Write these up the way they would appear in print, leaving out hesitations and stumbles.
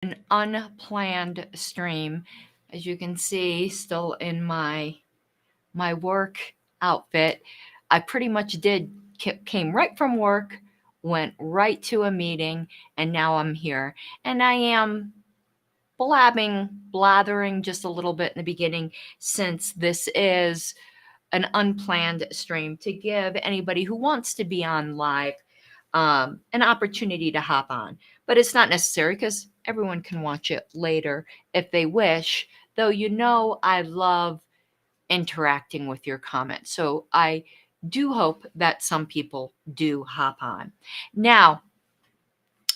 an unplanned stream. As you can see, still in my work outfit. I pretty much came right from work, went right to a meeting, and now I'm here. And I am blathering just a little bit in the beginning, since this is an unplanned stream, to give anybody who wants to be on live an opportunity to hop on. But it's not necessary, because everyone can watch it later if they wish. Though I love interacting with your comments. So I do hope that some people do hop on. Now,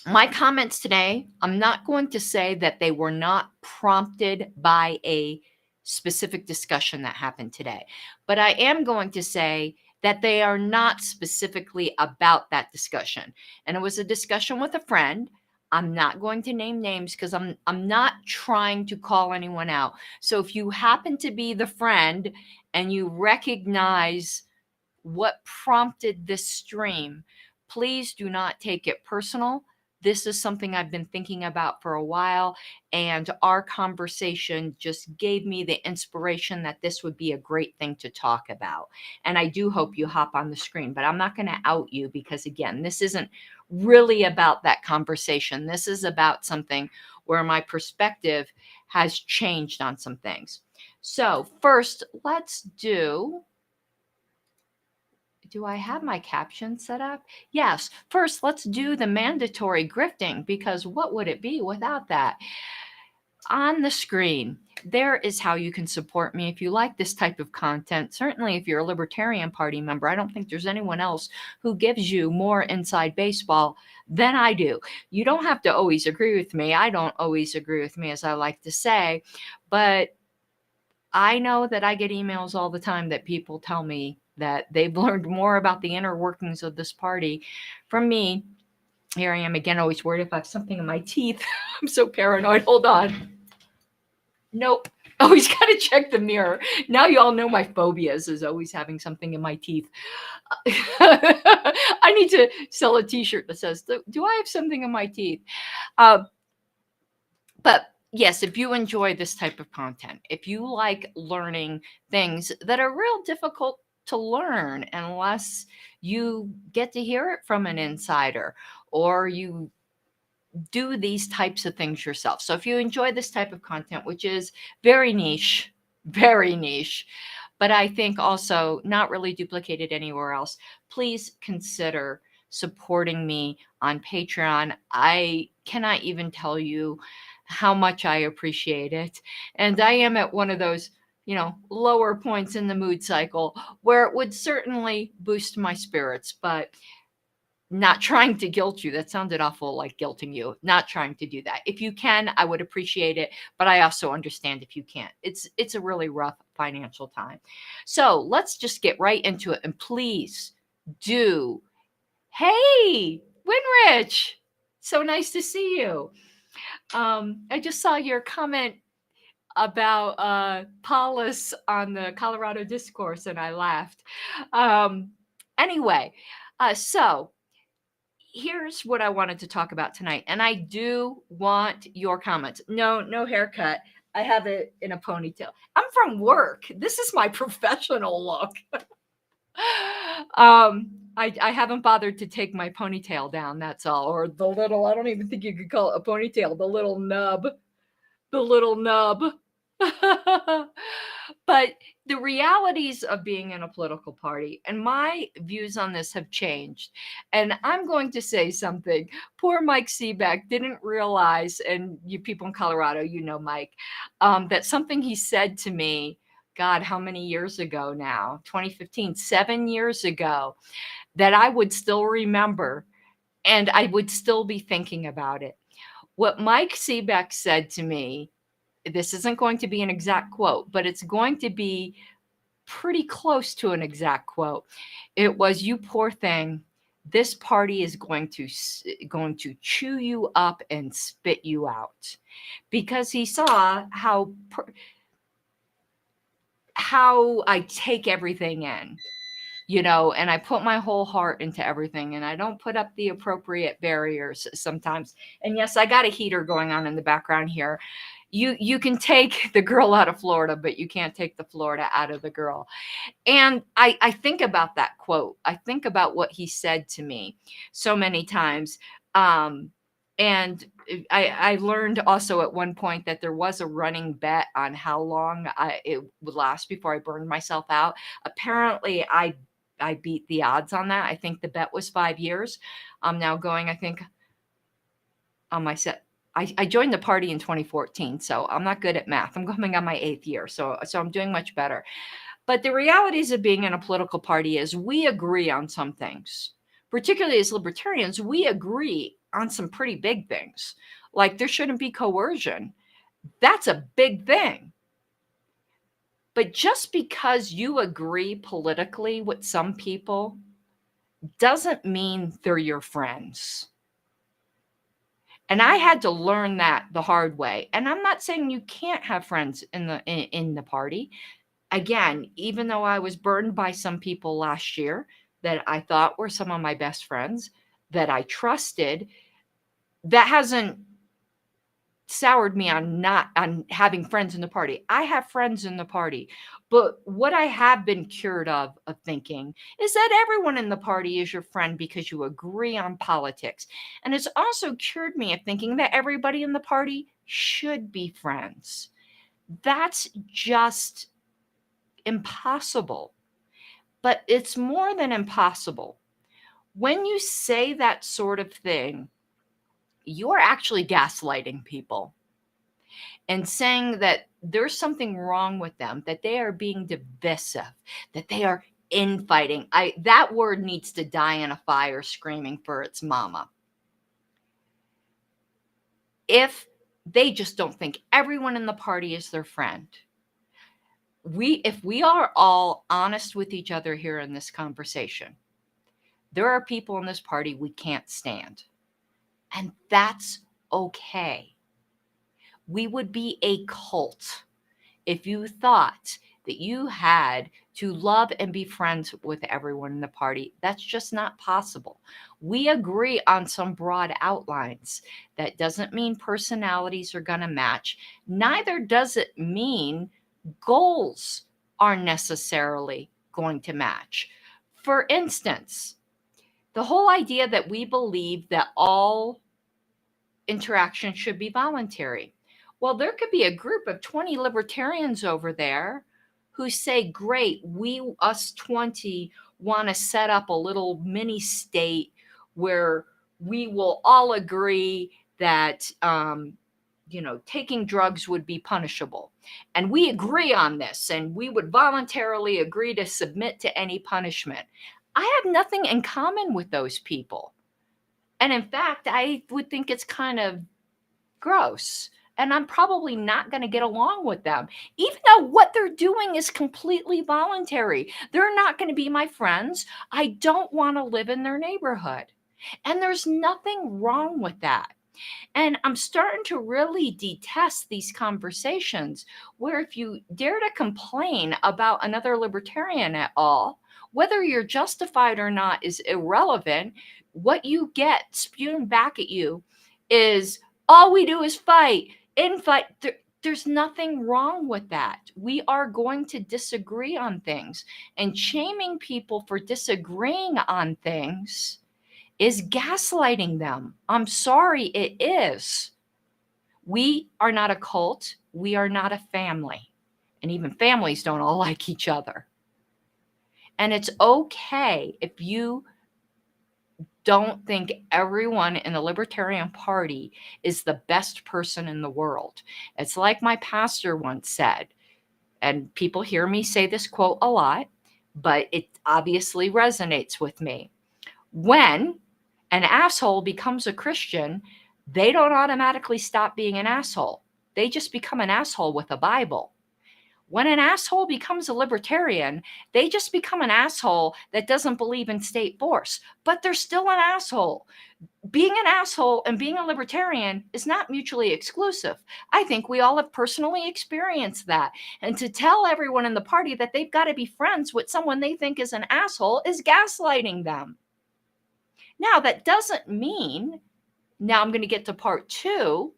my comments today, I'm not going to say that they were not prompted by a specific discussion that happened today, but I am going to say that they are not specifically about that discussion. And it was a discussion with a friend. I'm not going to name names, because I'm not trying to call anyone out. So if you happen to be the friend and you recognize what prompted this stream, please do not take it personal. This is something I've been thinking about for a while, and our conversation just gave me the inspiration that this would be a great thing to talk about. And I do hope you hop on the screen, but I'm not going to out you, because, again, this isn't really about that conversation. This is about something where my perspective has changed on some things. So, first, let's do I have my caption set up? Yes. First, let's do the mandatory grifting, because what would it be without that? On the screen, there is how you can support me if you like this type of content. Certainly, if you're a Libertarian Party member, I don't think there's anyone else who gives you more inside baseball than I do. You don't have to always agree with me. I don't always agree with me, as I like to say, but I know that I get emails all the time that people tell me that they've learned more about the inner workings of this party from me. Here I am again, always worried if I have something in my teeth. I'm so paranoid. Hold on. Nope. Always got to check the mirror. Now you all know my phobias is always having something in my teeth. I need to sell a t-shirt that says, do I have something in my teeth? But yes, if you enjoy this type of content, if you like learning things that are real difficult to learn unless you get to hear it from an insider, or you do these types of things yourself. So if you enjoy this type of content, which is very niche, but I think also not really duplicated anywhere else, please consider supporting me on Patreon. I cannot even tell you how much I appreciate it. And I am at one of those, lower points in the mood cycle where it would certainly boost my spirits, but not trying to guilt you. That sounded awful, like guilting you. Not trying to do that. If you can, I would appreciate it, but I also understand if you can't. It's a really rough financial time. So let's just get right into it. And please do. Hey, Winrich, so nice to see you. I just saw your comment about Paulus on the Colorado Discourse, and I laughed. Anyway, so here's what I wanted to talk about tonight. And I do want your comments. No haircut. I have it in a ponytail. I'm from work. This is my professional look. I haven't bothered to take my ponytail down, that's all. Or the little, I don't even think you could call it a ponytail, the little nub. The little nub. But the realities of being in a political party and my views on this have changed. And I'm going to say something. Poor Mike Seebeck didn't realize, and you people in Colorado, Mike, that something he said to me, God, how many years ago now? 2015, 7 years ago, that I would still remember, and I would still be thinking about it. What Mike Seebeck said to me, this isn't going to be an exact quote, but it's going to be pretty close to an exact quote. It was, "You poor thing, this party is going to chew you up and spit you out," because he saw how I take everything in. and I put my whole heart into everything, and I don't put up the appropriate barriers sometimes. And yes, I got a heater going on in the background here. You can take the girl out of Florida, but you can't take the Florida out of the girl. And I think about that quote. I think about what he said to me so many times. And I learned also at one point that there was a running bet on how long it would last before I burned myself out. Apparently, I beat the odds on that. I think the bet was 5 years. I'm now going, I think, on my set. I joined the party in 2014, so I'm not good at math. I'm going on my 8th year, so I'm doing much better. But the realities of being in a political party is we agree on some things. Particularly as libertarians, we agree on some pretty big things. Like there shouldn't be coercion. That's a big thing. But just because you agree politically with some people doesn't mean they're your friends. And I had to learn that the hard way. And I'm not saying you can't have friends in the party. Again, even though I was burned by some people last year that I thought were some of my best friends that I trusted, that hasn't soured me on having friends in the party. I have friends in the party. But what I have been cured of thinking is that everyone in the party is your friend because you agree on politics. And it's also cured me of thinking that everybody in the party should be friends. That's just impossible. But it's more than impossible. When you say that sort of thing, you're actually gaslighting people and saying that there's something wrong with them, that they are being divisive, that they are infighting. That word needs to die in a fire screaming for its mama. If they just don't think everyone in the party is their friend. If we are all honest with each other here in this conversation, there are people in this party we can't stand. And that's okay. We would be a cult if you thought that you had to love and be friends with everyone in the party. That's just not possible. We agree on some broad outlines. That doesn't mean personalities are going to match. Neither does it mean goals are necessarily going to match. For instance, the whole idea that we believe that all interaction should be voluntary. Well, there could be a group of 20 libertarians over there who say, great, us 20 want to set up a little mini state where we will all agree that taking drugs would be punishable. And we agree on this, and we would voluntarily agree to submit to any punishment. I have nothing in common with those people. And in fact, I would think it's kind of gross. And I'm probably not going to get along with them, even though what they're doing is completely voluntary. They're not going to be my friends. I don't want to live in their neighborhood. And there's nothing wrong with that. And I'm starting to really detest these conversations where if you dare to complain about another libertarian at all, whether you're justified or not is irrelevant. What you get spewed back at you is all we do is fight, infight. There's nothing wrong with that. We are going to disagree on things, and shaming people for disagreeing on things is gaslighting them. I'm sorry, it is. We are not a cult. We are not a family. And even families don't all like each other. And it's okay if you don't think everyone in the Libertarian Party is the best person in the world. It's like my pastor once said, and people hear me say this quote a lot, but it obviously resonates with me. When an asshole becomes a Christian, they don't automatically stop being an asshole. They just become an asshole with a Bible. When an asshole becomes a libertarian, they just become an asshole that doesn't believe in state force, but they're still an asshole. being an asshole and being a libertarian is not mutually exclusive. I think we all have personally experienced that. And to tell everyone in the party that they've got to be friends with someone they think is an asshole is gaslighting them. Now, that doesn't mean, now I'm going to get to part two,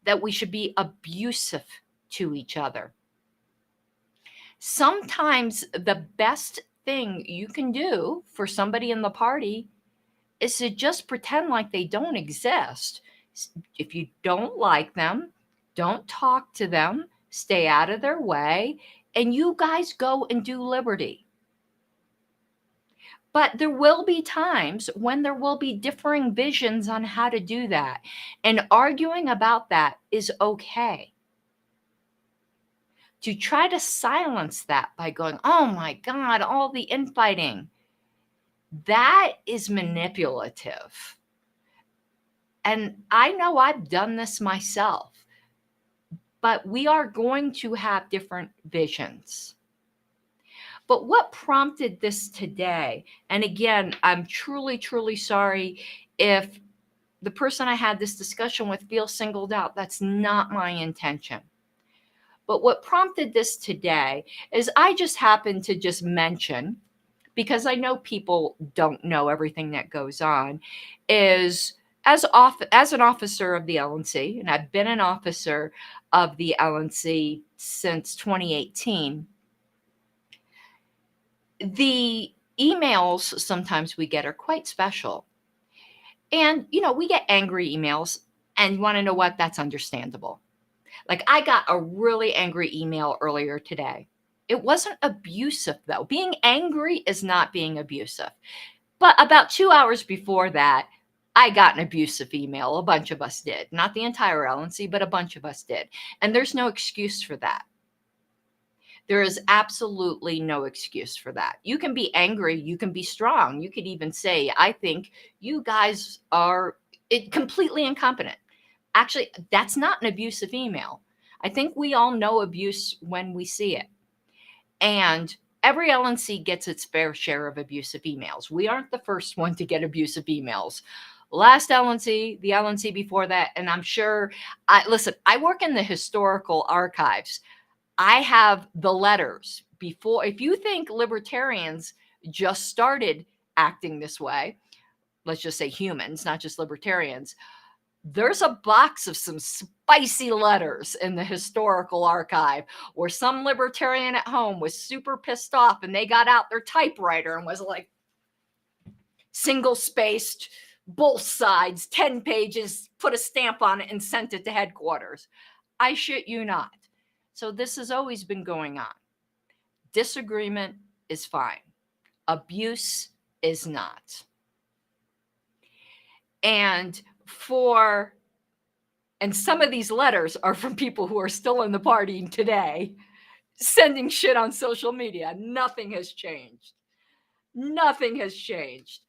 that we should be abusive to each other. Sometimes the best thing you can do for somebody in the party is to just pretend like they don't exist. If you don't like them, don't talk to them, stay out of their way, and you guys go and do liberty. But there will be times when there will be differing visions on how to do that. And arguing about that is okay. To try to silence that by going, oh my God, all the infighting, that is manipulative. And I know I've done this myself, but we are going to have different visions. But what prompted this today? And again, I'm truly, truly sorry if the person I had this discussion with feels singled out. That's not my intention. But what prompted this today is I just happened to just mention, because I know people don't know everything that goes on, is as an officer of the LNC, and I've been an officer of the LNC since 2018, the emails sometimes we get are quite special. And, we get angry emails, and you want to know what? That's understandable. Like, I got a really angry email earlier today. It wasn't abusive, though. Being angry is not being abusive. But about 2 hours before that, I got an abusive email. A bunch of us did. Not the entire LNC, but a bunch of us did. And there's no excuse for that. There is absolutely no excuse for that. You can be angry. You can be strong. You could even say, I think you guys are completely incompetent. Actually, that's not an abusive email. I think we all know abuse when we see it. And every LNC gets its fair share of abusive emails. We aren't the first one to get abusive emails. Last LNC, the LNC before that, and I'm sure, listen, I work in the historical archives. I have the letters before. If you think libertarians just started acting this way, let's just say humans, not just libertarians, there's a box of some spicy letters in the historical archive where some libertarian at home was super pissed off and they got out their typewriter and was like, single spaced, both sides, 10 pages, put a stamp on it and sent it to headquarters. I shit you not. So this has always been going on. Disagreement is fine. Abuse is not. And some of these letters are from people who are still in the party today, sending shit on social media. Nothing has changed. Nothing has changed.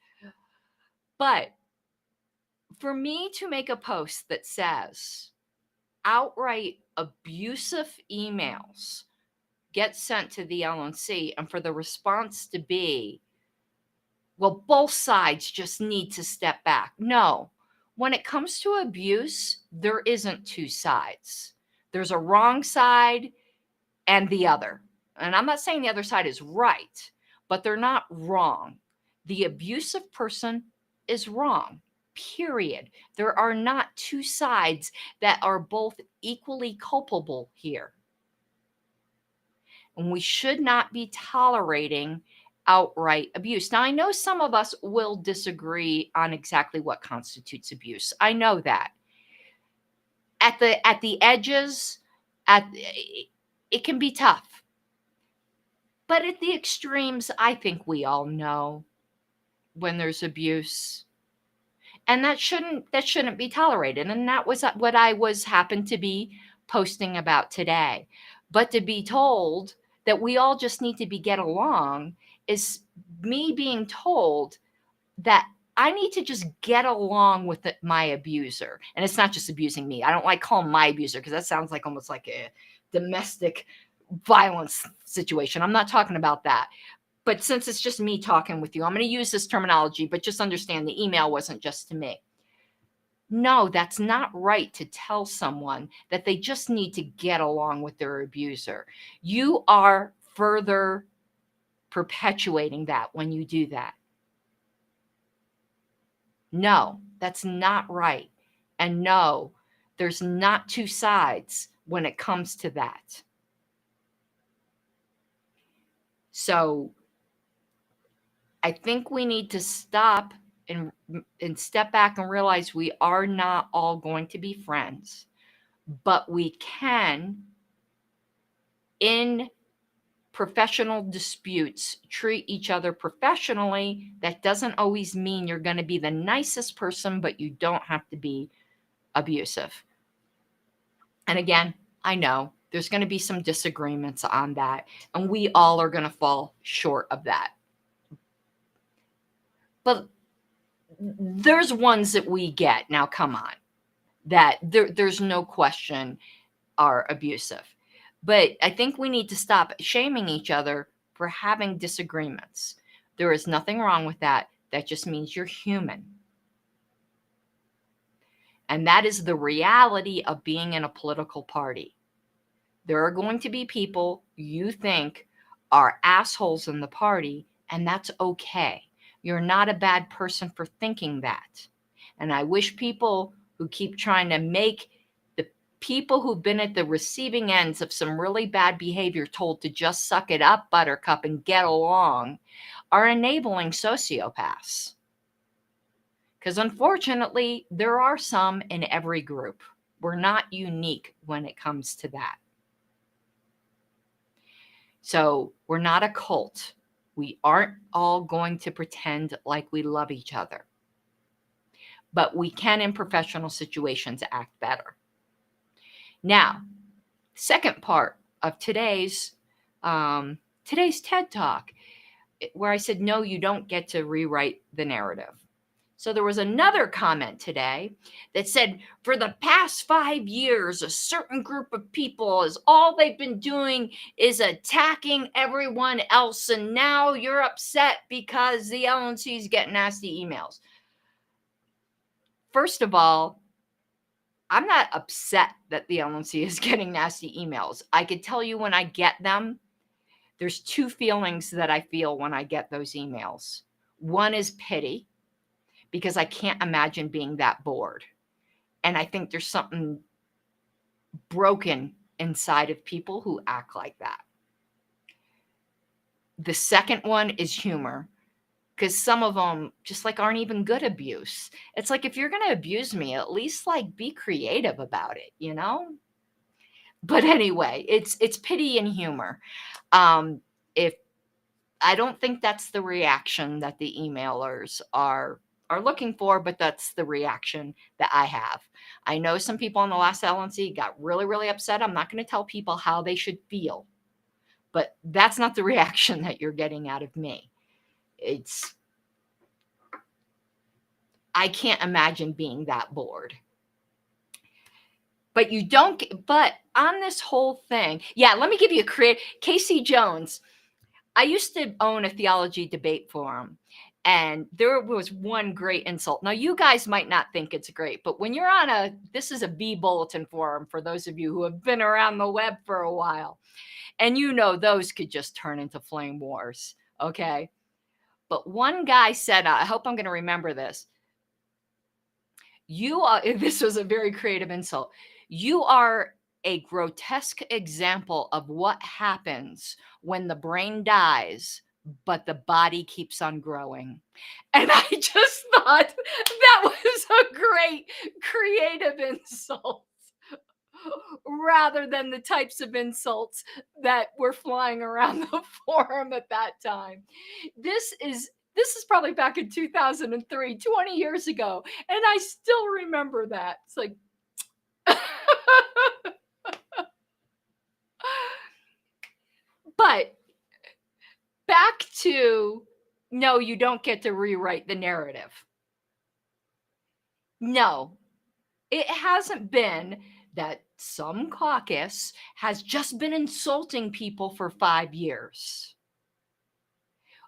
But for me to make a post that says outright abusive emails get sent to the LNC, and for the response to be, well, both sides just need to step back. No, when it comes to abuse, there isn't two sides. There's a wrong side and the other. And I'm not saying the other side is right, but they're not wrong. The abusive person is wrong, period. There are not two sides that are both equally culpable here. And we should not be tolerating outright abuse. Now, I know some of us will disagree on exactly what constitutes abuse. I know that. At the edges, it can be tough. But at the extremes, I think we all know when there's abuse. And that shouldn't be tolerated. And that was what I happened to be posting about today. But to be told that we all just need to get along is me being told that I need to just get along with my abuser. And it's not just abusing me. I don't like calling my abuser because that sounds like almost like a domestic violence situation. I'm not talking about that. but since it's just me talking with you, I'm going to use this terminology, but just understand the email wasn't just to me. No, that's not right to tell someone that they just need to get along with their abuser. You are further perpetuating that when you do that. No, that's not right. And no, there's not two sides when it comes to that. So I think we need to stop and step back and realize we are not all going to be friends, but we can, in professional disputes, treat each other professionally. That doesn't always mean you're going to be the nicest person, but you don't have to be abusive. And again, I know there's going to be some disagreements on that, and we all are going to fall short of that. But there's ones that we get, now come on, that there's no question are abusive. But I think we need to stop shaming each other for having disagreements. There is nothing wrong with that. That just means you're human. And that is the reality of being in a political party. There are going to be people you think are assholes in the party, and that's okay. You're not a bad person for thinking that. And I wish people who keep trying to make the people who've been at the receiving ends of some really bad behavior told to just suck it up, buttercup, and get along are enabling sociopaths. Because unfortunately, there are some in every group. We're not unique when it comes to that. So we're not a cult. We aren't all going to pretend like we love each other. But we can, in professional situations, act better. Now, second part of today's TED Talk, where I said, no, you don't get to rewrite the narrative. So there was another comment today that said, for the past 5 years, a certain group of people is all they've been doing is attacking everyone else. And now you're upset because the LNC is getting nasty emails. First of all, I'm not upset that the LNC is getting nasty emails. I could tell you when I get them, there's two feelings that I feel when I get those emails. One is pity, because I can't imagine being that bored. And I think there's something broken inside of people who act like that. The second one is humor, because some of them just like aren't even good abuse. It's like, if you're going to abuse me, at least like be creative about it, you know? But anyway, it's pity and humor. If I don't think that's the reaction that the emailers are looking for, but that's the reaction that I have. I know some people on the last LNC got really, really upset. I'm not going to tell people how they should feel, but that's not the reaction that you're getting out of me. I can't imagine being that bored. But on this whole thing, yeah, let me give you a create. Casey Jones. I used to own a theology debate forum, and there was one great insult. Now, you guys might not think it's great, but when you're on this is a B bulletin forum for those of you who have been around the web for a while, and those could just turn into flame wars, okay? But one guy said, I hope I'm going to remember this. This was a very creative insult. You are a grotesque example of what happens when the brain dies, but the body keeps on growing. And I just thought that was a great creative insult, rather than the types of insults that were flying around the forum at that time. This is probably back in 2003, 20 years ago. And I still remember that. It's like, but back to, no, you don't get to rewrite the narrative. No, it hasn't been that some caucus has just been insulting people for 5 years.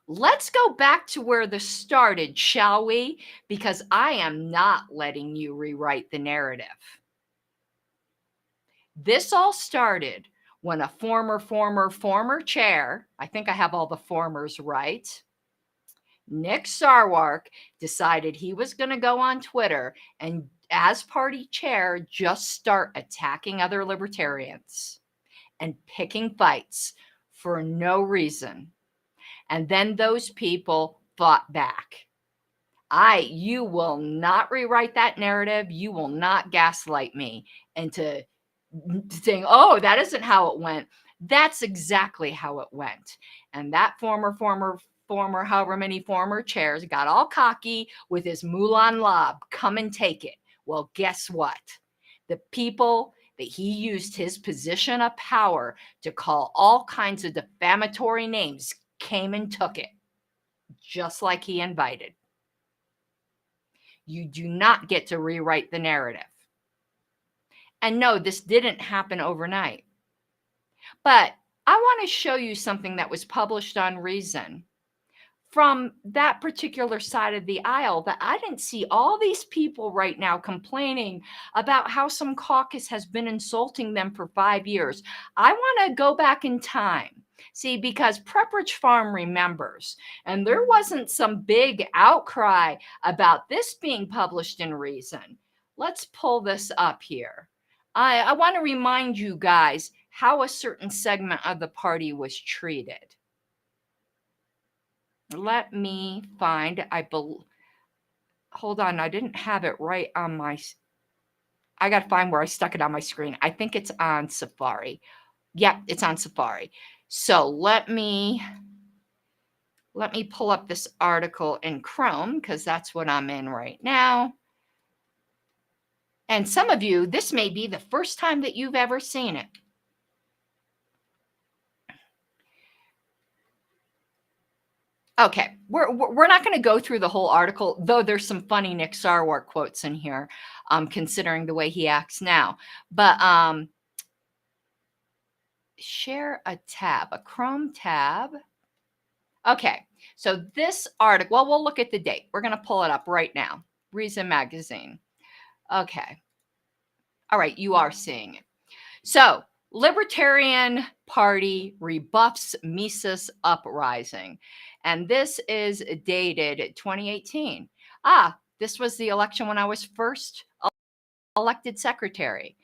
Let's go back to where this started, shall we? Because I am not letting you rewrite the narrative. This all started when a former chair, I think I have all the formers right, Nick Sarwark, decided he was going to go on Twitter and, as party chair, just start attacking other libertarians and picking fights for no reason. And then those people fought back. You will not rewrite that narrative. You will not gaslight me into saying, oh, that isn't how it went. That's exactly how it went. And that however many former chairs got all cocky with his Mulan lob. Come and take it. Well, guess what? The people that he used his position of power to call all kinds of defamatory names came and took it, just like he invited. You do not get to rewrite the narrative. And no, this didn't happen overnight. But I want to show you something that was published on Reason from that particular side of the aisle, that I didn't see all these people right now complaining about how some caucus has been insulting them for 5 years. I want to go back in time. See, because Pepperidge Farm remembers, and there wasn't some big outcry about this being published in Reason. Let's pull this up here. I want to remind you guys how a certain segment of the party was treated. Let me find, hold on, I didn't have it right on I got to find where I stuck it on my screen. I think it's on Safari. Yep, it's on Safari. So let me pull up this article in Chrome, because that's what I'm in right now. And some of you, this may be the first time that you've ever seen it. Okay, we're not going to go through the whole article, though there's some funny Nick Sarwark quotes in here, considering the way he acts now. But share a tab, a Chrome tab. Okay, so this article, well, we'll look at the date. We're going to pull it up right now. Reason Magazine. Okay. All right, you are seeing it. So, Libertarian Party rebuffs Mises uprising. And this is dated 2018. This was the election when I was first elected secretary.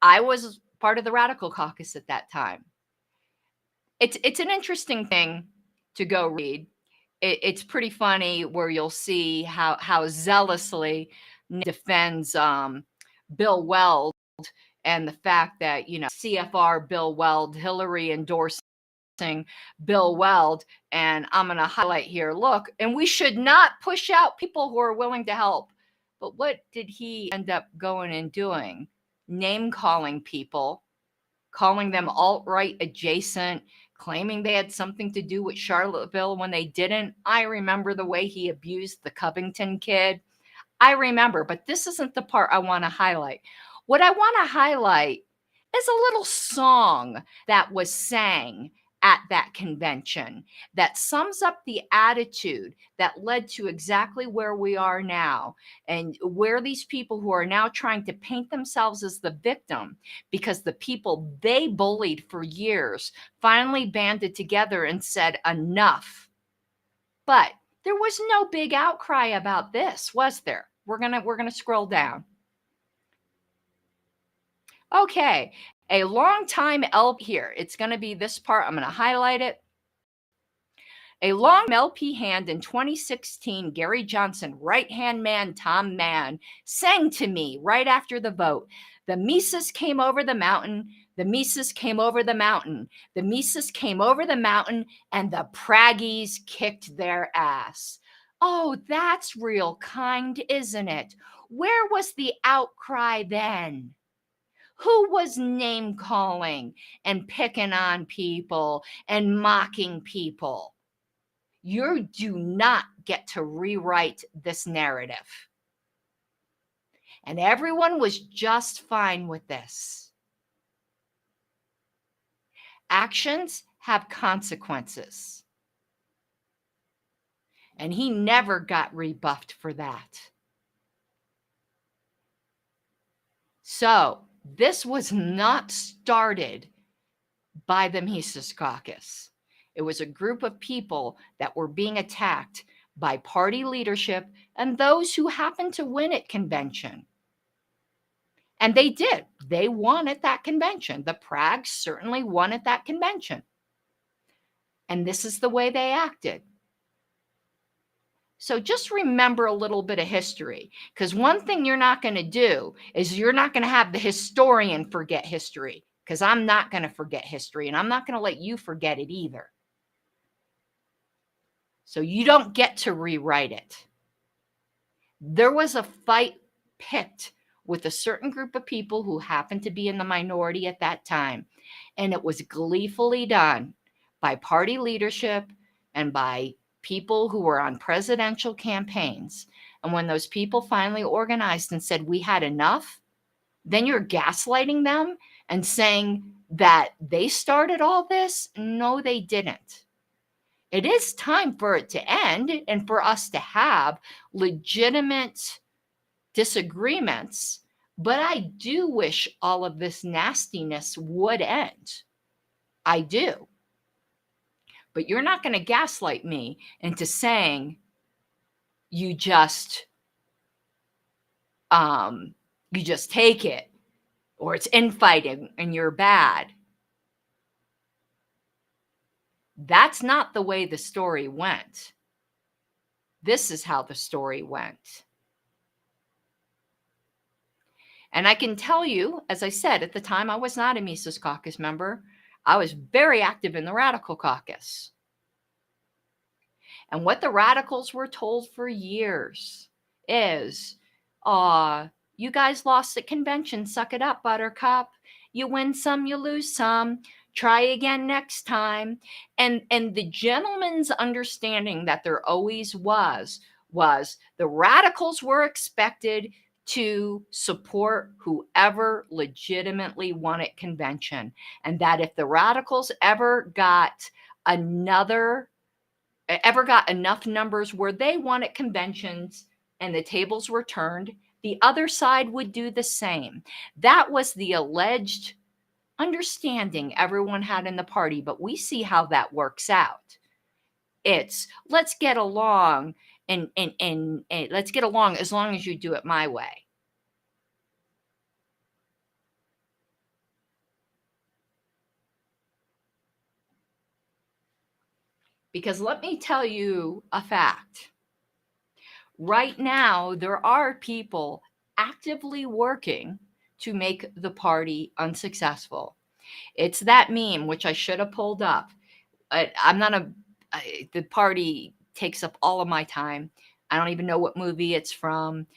I was part of the Radical Caucus at that time. It's an interesting thing to go read. It's pretty funny where you'll see how zealously defends Bill Weld, and the fact that, CFR Bill Weld, Hillary endorsing Bill Weld. And I'm going to highlight here, look, and we should not push out people who are willing to help. But what did he end up going and doing? Name calling people, calling them alt-right adjacent, claiming they had something to do with Charlottesville when they didn't. I remember the way he abused the Covington kid. I remember, but this isn't the part I want to highlight. What I want to highlight is a little song that was sang at that convention that sums up the attitude that led to exactly where we are now, and where these people who are now trying to paint themselves as the victim because the people they bullied for years finally banded together and said enough. But there was no big outcry about this, was there? We're gonna scroll down. Okay, a long time LP here. It's gonna be this part. I'm gonna highlight it. A long LP hand in 2016, Gary Johnson, right-hand man Tom Mann, sang to me right after the vote. The Mises came over the mountain. The Mises came over the mountain. The Mises came over the mountain, and the Praggies kicked their ass. Oh, that's real kind, isn't it? Where was the outcry then? Who was name calling and picking on people and mocking people? You do not get to rewrite this narrative. And everyone was just fine with this. Actions have consequences. And he never got rebuffed for that. So this was not started by the Mises Caucus. It was a group of people that were being attacked by party leadership and those who happened to win at convention. And they did. They won at that convention. The Prags certainly won at that convention. And this is the way they acted. So just remember a little bit of history, because one thing you're not going to do is you're not going to have the historian forget history, because I'm not going to forget history, and I'm not going to let you forget it either. So you don't get to rewrite it. There was a fight picked with a certain group of people who happened to be in the minority at that time, and it was gleefully done by party leadership and by people who were on presidential campaigns. And when those people finally organized and said, we had enough, then you're gaslighting them and saying that they started all this. No, they didn't. It is time for it to end and for us to have legitimate disagreements. But I do wish all of this nastiness would end. I do. But you're not going to gaslight me into saying you just take it, or it's infighting and you're bad. That's not the way the story went. This is how the story went. And I can tell you, as I said, at the time I was not a Mises Caucus member. I was very active in the Radical Caucus. And what the radicals were told for years is, you guys lost at convention. Suck it up, Buttercup. You win some, you lose some. Try again next time. And the gentleman's understanding that there always was the radicals were expected to support whoever legitimately won at convention. And that if the radicals ever got enough numbers where they won at conventions and the tables were turned, the other side would do the same. That was the alleged understanding everyone had in the party, but we see how that works out. It's let's get along and let's get along as long as you do it my way. Because let me tell you a fact. Right now, there are people actively working to make the party unsuccessful. It's that meme, which I should have pulled up. The party takes up all of my time. I don't even know what movie it's from,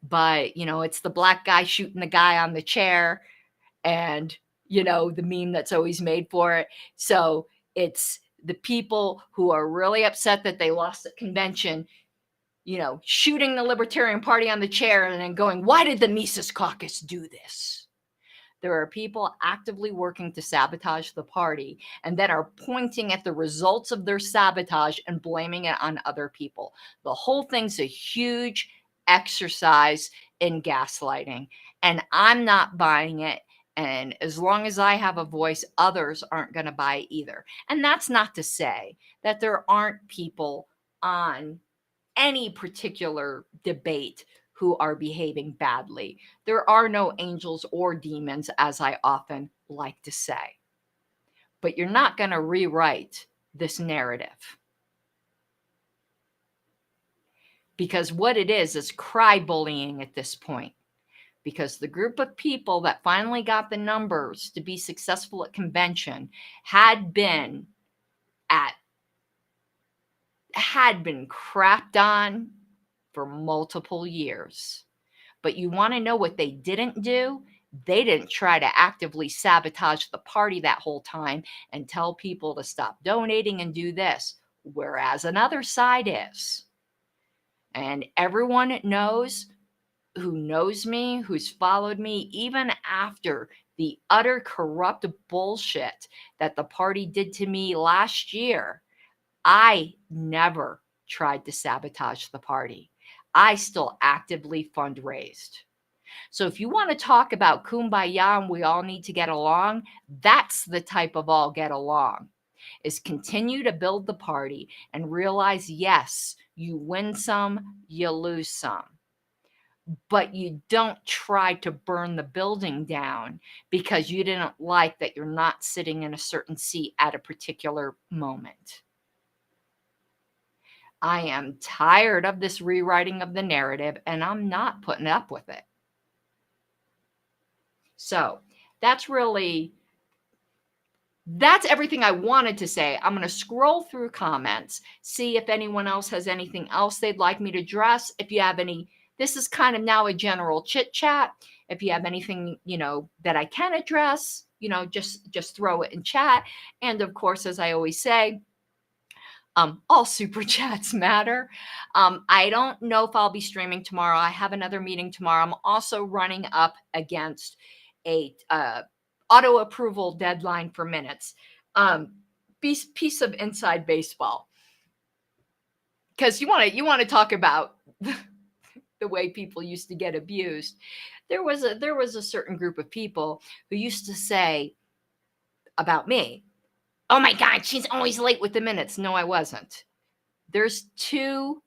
but it's the black guy shooting the guy on the chair, and the meme that's always made for it. So it's the people who are really upset that they lost at convention, shooting the Libertarian Party on the chair and then going, why did the Mises Caucus do this? There are people actively working to sabotage the party and that are pointing at the results of their sabotage and blaming it on other people. The whole thing's a huge exercise in gaslighting, and I'm not buying it. And as long as I have a voice, others aren't going to buy either. And that's not to say that there aren't people on any particular debate who are behaving badly. There are no angels or demons, as I often like to say. But you're not going to rewrite this narrative. Because what it is cry bullying at this point. Because the group of people that finally got the numbers to be successful at convention had been crapped on for multiple years. But you want to know what they didn't do? They didn't try to actively sabotage the party that whole time and tell people to stop donating and do this, whereas another side is. And everyone knows who knows me, who's followed me, even after the utter corrupt bullshit that the party did to me last year, I never tried to sabotage the party. I still actively fundraised. So if you want to talk about kumbaya and we all need to get along, that's the type of all get along. Is continue to build the party and realize, yes, you win some, you lose some, but you don't try to burn the building down because you didn't like that you're not sitting in a certain seat at a particular moment. I am tired of this rewriting of the narrative and I'm not putting up with it. So that's everything I wanted to say. I'm going to scroll through comments, see if anyone else has anything else they'd like me to address. If you have any, this is kind of now a general chit chat. If you have anything, that I can address, just throw it in chat. And of course, as I always say, all super chats matter. I don't know if I'll be streaming tomorrow. I have another meeting tomorrow. I'm also running up against a auto approval deadline for minutes. Piece of inside baseball, because you want to talk about the way people used to get abused. There was a certain group of people who used to say about me, "Oh my God, she's always late with the minutes." No, I wasn't. There's two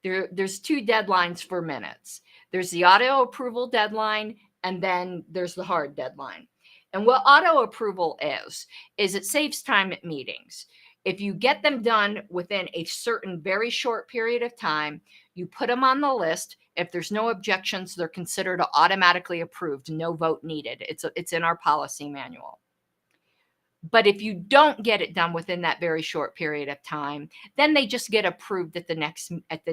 deadlines for minutes. There's the auto approval deadline, and then there's the hard deadline. And what auto approval is it saves time at meetings. If you get them done within a certain very short period of time, you put them on the list. If there's no objections, they're considered automatically approved. No vote needed. It's in our policy manual. But if you don't get it done within that very short period of time, then they just get approved at the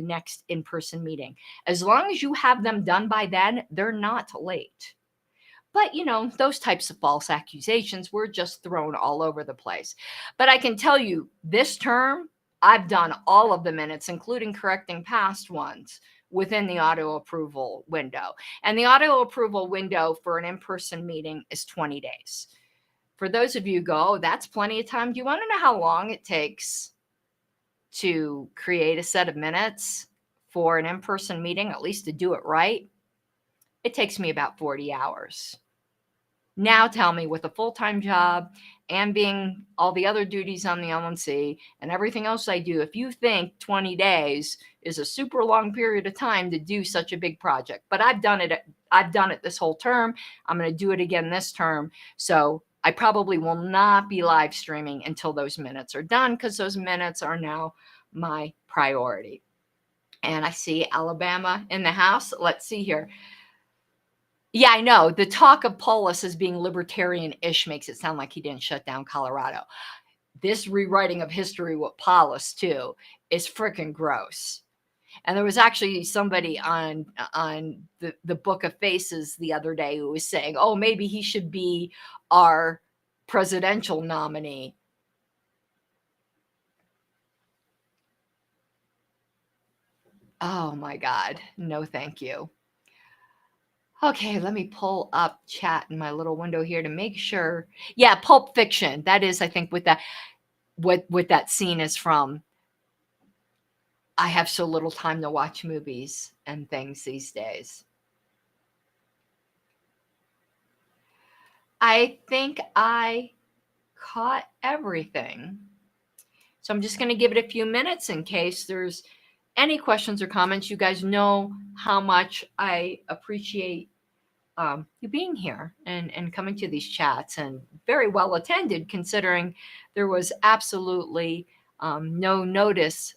next in-person meeting. As long as you have them done by then, they're not late. But, those types of false accusations were just thrown all over the place. But I can tell you, this term, I've done all of the minutes, including correcting past ones, within the auto approval window. And the auto approval window for an in-person meeting is 20 days. For those of you who go, "Oh, that's plenty of time." Do you want to know how long it takes to create a set of minutes for an in-person meeting, at least to do it right? It takes me about 40 hours. Now tell me, with a full-time job and being all the other duties on the LNC and everything else I do, if you think 20 days is a super long period of time to do such a big project. But I've done it this whole term. I'm going to do it again this term. So I probably will not be live streaming until those minutes are done, because those minutes are now my priority. And I see Alabama in the house. Let's see here. Yeah, I know. The talk of Polis as being libertarian-ish makes it sound like he didn't shut down Colorado. This rewriting of history with Polis, too, is freaking gross. And there was actually somebody on the Book of Faces the other day who was saying, "Oh, maybe he should be our presidential nominee." Oh my God. No, thank you. Okay, let me pull up chat in my little window here to make sure. Yeah, Pulp Fiction. That is, I think, what that scene is from. I have so little time to watch movies and things these days. I think I caught everything. So I'm just going to give it a few minutes in case there's any questions or comments. You guys know how much I appreciate you being here and coming to these chats, and very well attended, considering there was absolutely no notice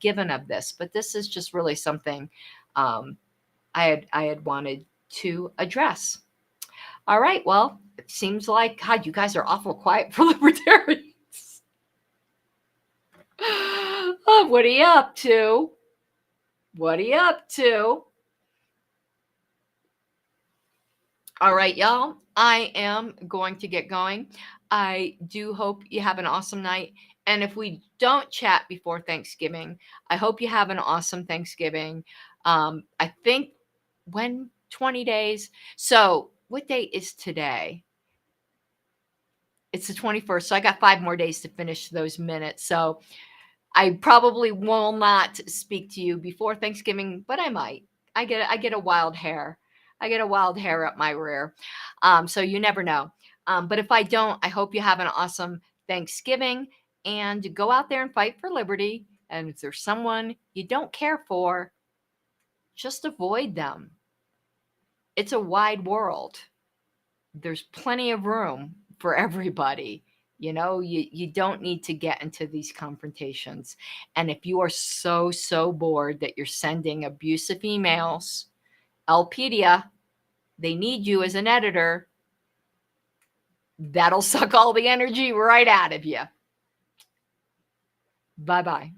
given of this. But this is just really something I had wanted to address. All right. Well, it seems like, God, you guys are awful quiet for libertarians. Oh, what are you up to? What are you up to? All right, y'all. I am going to get going. I do hope you have an awesome night. And if we don't chat before Thanksgiving, I hope you have an awesome Thanksgiving. I think 20 days. So what date is today? It's the 21st. So I got 5 more days to finish those minutes. So I probably will not speak to you before Thanksgiving, but I might. I get a wild hair. I get a wild hair up my rear. So you never know. But if I don't, I hope you have an awesome Thanksgiving and go out there and fight for liberty. And if there's someone you don't care for, just avoid them. It's a wide world. There's plenty of room for everybody. You don't need to get into these confrontations. And if you are so bored that you're sending abusive emails, Lpedia, they need you as an editor. That'll suck all the energy right out of you. Bye bye.